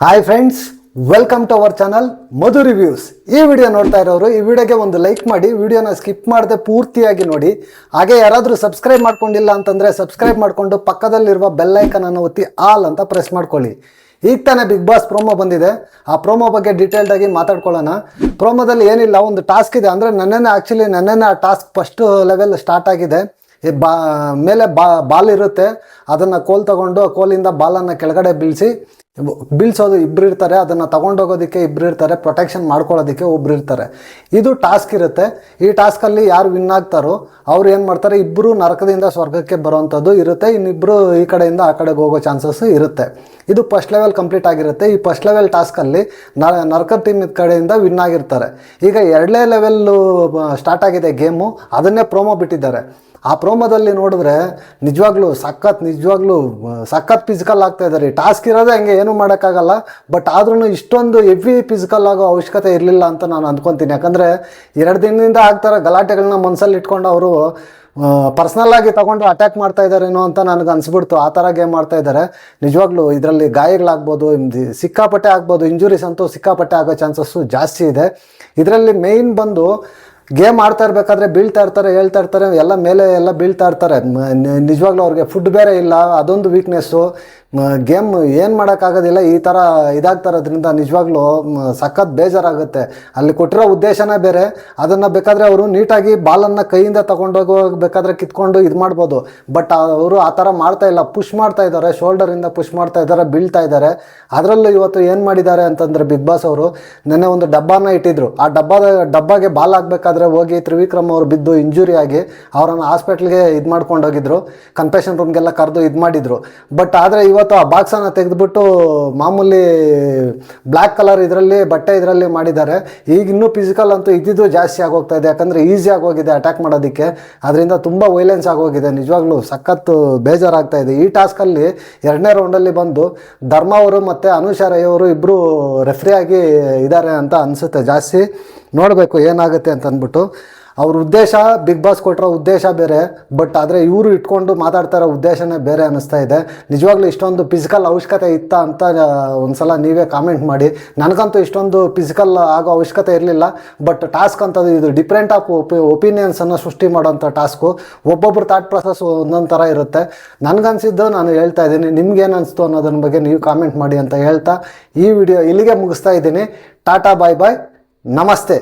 Hi friends, welcome to our channel Madhu reviews. ಈ video ನೋಡ್ತಾ ಇರೋರು ಈ ವಿಡಿಯೋಗೆ ಒಂದು ಲೈಕ್ ಮಾಡಿ, ವಿಡಿಯೋನ ಸ್ಕಿಪ್ ಮಾಡದೆ ಪೂರ್ತಿಯಾಗಿ ನೋಡಿ. ಹಾಗೆ ಯಾರಾದರೂ ಸಬ್ಸ್ಕ್ರೈಬ್ ಮಾಡ್ಕೊಂಡಿಲ್ಲ ಅಂತಂದರೆ ಸಬ್ಸ್ಕ್ರೈಬ್ ಮಾಡಿಕೊಂಡು ಪಕ್ಕದಲ್ಲಿರುವ ಬೆಲ್ ಐಕನನ್ನು ಒತ್ತಿ ಆಲ್ ಅಂತ ಪ್ರೆಸ್ ಮಾಡ್ಕೊಳ್ಳಿ. ಈಗ ತಾನೇ ಬಿಗ್ ಬಾಸ್ ಪ್ರೋಮೋ ಬಂದಿದೆ. ಆ ಪ್ರೋಮೋ ಬಗ್ಗೆ ಡೀಟೇಲ್ಡಾಗಿ ಮಾತಾಡ್ಕೊಳ್ಳೋಣ. ಪ್ರೋಮೋದಲ್ಲಿ ಏನಿಲ್ಲ, ಒಂದು ಟಾಸ್ಕ್ ಇದೆ. ಅಂದರೆ ನನ್ನೇನೆ ಆ ಟಾಸ್ಕ್ ಫಸ್ಟ್ ಲೆವೆಲ್ ಸ್ಟಾರ್ಟ್ ಆಗಿದೆ. ಮೇಲೆ ಬಾಲ್ ಇರುತ್ತೆ, ಅದನ್ನು ಕೋಲ್ ತಗೊಂಡು ಕೋಲಿಂದ ಬಾಲನ್ನು ಕೆಳಗಡೆ ಬೀಳ್ಸೋದು ಇಬ್ಬರು ಇರ್ತಾರೆ, ಅದನ್ನು ತಗೊಂಡೋಗೋದಕ್ಕೆ ಇಬ್ಬರು ಇರ್ತಾರೆ, ಪ್ರೊಟೆಕ್ಷನ್ ಮಾಡ್ಕೊಳ್ಳೋದಕ್ಕೆ ಒಬ್ರು ಇರ್ತಾರೆ. ಇದು ಟಾಸ್ಕ್ ಇರುತ್ತೆ. ಈ ಟಾಸ್ಕಲ್ಲಿ ಯಾರು ವಿನ್ ಆಗ್ತಾರೋ ಅವ್ರು ಏನು ಮಾಡ್ತಾರೆ, ಇಬ್ಬರು ನರಕದಿಂದ ಸ್ವರ್ಗಕ್ಕೆ ಬರೋವಂಥದ್ದು ಇರುತ್ತೆ, ಇನ್ನಿಬ್ಬರು ಈ ಕಡೆಯಿಂದ ಆ ಕಡೆಗೆ ಹೋಗೋ ಚಾನ್ಸಸ್ ಇರುತ್ತೆ. ಇದು ಫಸ್ಟ್ ಲೆವೆಲ್ ಕಂಪ್ಲೀಟ್ ಆಗಿರುತ್ತೆ. ಈ ಫಸ್ಟ್ ಲೆವೆಲ್ ಟಾಸ್ಕಲ್ಲಿ ನರಕ ಟೀಮ್ ಕಡೆಯಿಂದ ವಿನ್ ಆಗಿರ್ತಾರೆ. ಈಗ ಎರಡನೇ ಲೆವೆಲ್ಲು ಸ್ಟಾರ್ಟ್ ಆಗಿದೆ ಗೇಮು, ಅದನ್ನೇ ಪ್ರೋಮೋ ಬಿಟ್ಟಿದ್ದಾರೆ. ಆ ಪ್ರೋಮೋದಲ್ಲಿ ನೋಡಿದ್ರೆ ನಿಜವಾಗ್ಲೂ ಸಖತ್ ಫಿಸಿಕಲ್ ಆಗ್ತಾ ಇದ್ದಾರೆ. ಟಾಸ್ಕ್ ಇರೋದೇ ಹಂಗೆ, ಏನೂ ಮಾಡೋಕ್ಕಾಗಲ್ಲ. ಬಟ್ ಆದ್ರೂ ಇಷ್ಟೊಂದು ಹೆವಿ ಫಿಸಿಕಲ್ ಆಗೋ ಅವಶ್ಯಕತೆ ಇರಲಿಲ್ಲ ಅಂತ ನಾನು ಅಂದ್ಕೊತೀನಿ. ಯಾಕಂದರೆ 2 ದಿನದಿಂದ ಆಗ್ತಾರೋ ಗಲಾಟೆಗಳನ್ನ ಮನಸ್ಸಲ್ಲಿ ಇಟ್ಕೊಂಡು ಅವರು ಪರ್ಸ್ನಲ್ಲಾಗಿ ತಗೊಂಡು ಅಟ್ಯಾಕ್ ಮಾಡ್ತಾ ಇದ್ದಾರೇನೋ ಅಂತ ನನಗೆ ಅನಿಸ್ಬಿಡ್ತು. ಆ ಥರ ಗೇಮ್ ಮಾಡ್ತಾ ಇದ್ದಾರೆ. ನಿಜವಾಗ್ಲೂ ಇದರಲ್ಲಿ ಗಾಯಗಳಾಗ್ಬೋದು, ಸಿಕ್ಕಾಪಟ್ಟೆ ಆಗ್ಬೋದು, ಇಂಜುರೀಸ್ ಅಂತೂ ಸಿಕ್ಕಾಪಟ್ಟೆ ಆಗೋ ಚಾನ್ಸಸ್ಸು ಜಾಸ್ತಿ ಇದೆ. ಇದರಲ್ಲಿ ಮೇಯ್ನ್ ಬಂದು ಗೇಮ್ ಆಡ್ತಾ ಇರಬೇಕಾದ್ರೆ ಬೀಳ್ತಾ ಇರ್ತಾರೆ, ಹೇಳ್ತಾ ಇರ್ತಾರೆ, ಎಲ್ಲ ಮೇಲೆ ಎಲ್ಲ ಬೀಳ್ತಾ ಇರ್ತಾರೆ. ನಿಜವಾಗ್ಲೂ ಅವ್ರಿಗೆ ಫುಡ್ ಬೇರೆ ಇಲ್ಲ, ಅದೊಂದು ವೀಕ್ನೆಸ್ಸು. ಗೇಮ್ ಏನು ಮಾಡೋಕ್ಕಾಗೋದಿಲ್ಲ, ಈ ಥರ ಇದಾಗ್ತಾರೋದ್ರಿಂದ ನಿಜವಾಗ್ಲೂ ಸಖತ್ ಬೇಜಾರಾಗುತ್ತೆ. ಅಲ್ಲಿ ಕೊಟ್ಟಿರೋ ಉದ್ದೇಶನೇ ಬೇರೆ. ಅದನ್ನು ಬೇಕಾದರೆ ಅವರು ನೀಟಾಗಿ ಬಾಲನ್ನು ಕೈಯಿಂದ ಬೇಕಾದರೆ ಕಿತ್ಕೊಂಡು ಇದು ಮಾಡ್ಬೋದು. ಬಟ್ ಅವರು ಆ ಥರ ಮಾಡ್ತಾ ಇಲ್ಲ, ಪುಷ್ ಮಾಡ್ತಾ ಇದ್ದಾರೆ, ಶೋಲ್ಡರಿಂದ ಪುಷ್ ಮಾಡ್ತಾ ಇದ್ದಾರೆ, ಬೀಳ್ತಾ ಇದ್ದಾರೆ. ಅದರಲ್ಲೂ ಇವತ್ತು ಏನು ಮಾಡಿದ್ದಾರೆ ಅಂತಂದರೆ ಬಿಗ್ ಬಾಸ್ ಅವರು ನೆನ್ನೆ ಒಂದು ಡಬ್ಬಾನ ಇಟ್ಟಿದ್ರು. ಆ ಡಬ್ಬಾಗೆ ಬಾಲ್ ಹಾಕಬೇಕಾದ್ರೆ ಹೋಗಿ ತ್ರಿವಿಕ್ರಮ್ ಅವರು ಬಿದ್ದು ಇಂಜುರಿ ಆಗಿ ಅವರನ್ನು ಹಾಸ್ಪಿಟ್ಲಿಗೆ ಇದು ಮಾಡ್ಕೊಂಡೋಗಿದ್ರು, ಕನ್ಫೆಷನ್ ರೂಮ್ಗೆಲ್ಲ ಕರೆದು ಇದು ಮಾಡಿದರು. ಬಟ್ ಆದರೆ ಇವತ್ತು ಆ ಬಾಕ್ಸನ್ನು ತೆಗೆದುಬಿಟ್ಟು ಮಾಮೂಲಿ ಬ್ಲ್ಯಾಕ್ ಕಲರ್ ಬಟ್ಟೆ ಇದರಲ್ಲಿ ಮಾಡಿದ್ದಾರೆ. ಈಗ ಇನ್ನೂ ಫಿಸಿಕಲ್ ಅಂತೂ ಇದ್ದಿದ್ದು ಜಾಸ್ತಿ ಆಗೋಗ್ತಾ ಇದೆ. ಯಾಕಂದರೆ ಈಸಿ ಆಗೋಗಿದೆ ಅಟ್ಯಾಕ್ ಮಾಡೋದಕ್ಕೆ, ಅದರಿಂದ ತುಂಬ ವೈಲೆನ್ಸ್ ಆಗೋಗಿದೆ. ನಿಜವಾಗ್ಲೂ ಸಖತ್ತು ಬೇಜಾರಾಗ್ತಾ ಇದೆ. ಈ ಟಾಸ್ಕಲ್ಲಿ 2ನೇ ರೌಂಡಲ್ಲಿ ಬಂದು ಧರ್ಮ ಅವರು ಮತ್ತು ಅನುಷಾ ರೈ ಅವರು ಇಬ್ಬರು ರೆಫ್ರಿಯಾಗಿ ಇದ್ದಾರೆ ಅಂತ ಅನಿಸುತ್ತೆ. ಜಾಸ್ತಿ ನೋಡಬೇಕು ಏನಾಗುತ್ತೆ ಅಂತ ಅಂದ್ಬಿಟ್ಟು. ಅವ್ರ ಉದ್ದೇಶ, ಬಿಗ್ ಬಾಸ್ ಕೊಟ್ಟಿರೋ ಉದ್ದೇಶ ಬೇರೆ, ಬಟ್ ಆದರೆ ಇವರು ಇಟ್ಕೊಂಡು ಮಾತಾಡ್ತಾ ಇರೋ ಉದ್ದೇಶನೇ ಬೇರೆ ಅನ್ನಿಸ್ತಾ ಇದೆ. ನಿಜವಾಗ್ಲೂ ಇಷ್ಟೊಂದು ಫಿಸಿಕಲ್ ಅವಶ್ಯಕತೆ ಇತ್ತಾ ಅಂತ ಒಂದ್ಸಲ ನೀವೇ ಕಾಮೆಂಟ್ ಮಾಡಿ. ನನಗಂತೂ ಇಷ್ಟೊಂದು ಫಿಸಿಕಲ್ ಆಗೋ ಅವಶ್ಯಕತೆ ಇರಲಿಲ್ಲ. ಬಟ್ ಟಾಸ್ಕ್ ಅಂತದ್ದು ಇದು ಡಿಫ್ರೆಂಟ್ ಆಫ್ ಒಪಿನಿಯನ್ಸನ್ನು ಸೃಷ್ಟಿ ಮಾಡೋಂಥ ಟಾಸ್ಕು. ಒಬ್ಬೊಬ್ಬರು ಥಾಟ್ ಪ್ರೊಸೆಸ್ ಒಂದೊಂದು ಥರ ಇರುತ್ತೆ. ನನಗನ್ಸಿದ್ದು ನಾನು ಹೇಳ್ತಾ ಇದ್ದೀನಿ, ನಿಮ್ಗೇನು ಅನಿಸ್ತು ಅನ್ನೋದ್ರ ಬಗ್ಗೆ ನೀವು ಕಾಮೆಂಟ್ ಮಾಡಿ ಅಂತ ಹೇಳ್ತಾ ಈ ವಿಡಿಯೋ ಇಲ್ಲಿಗೆ ಮುಗಿಸ್ತಾ ಇದ್ದೀನಿ. ಟಾಟಾ, ಬಾಯ್ ಬಾಯ್, ನಮಸ್ತೆ.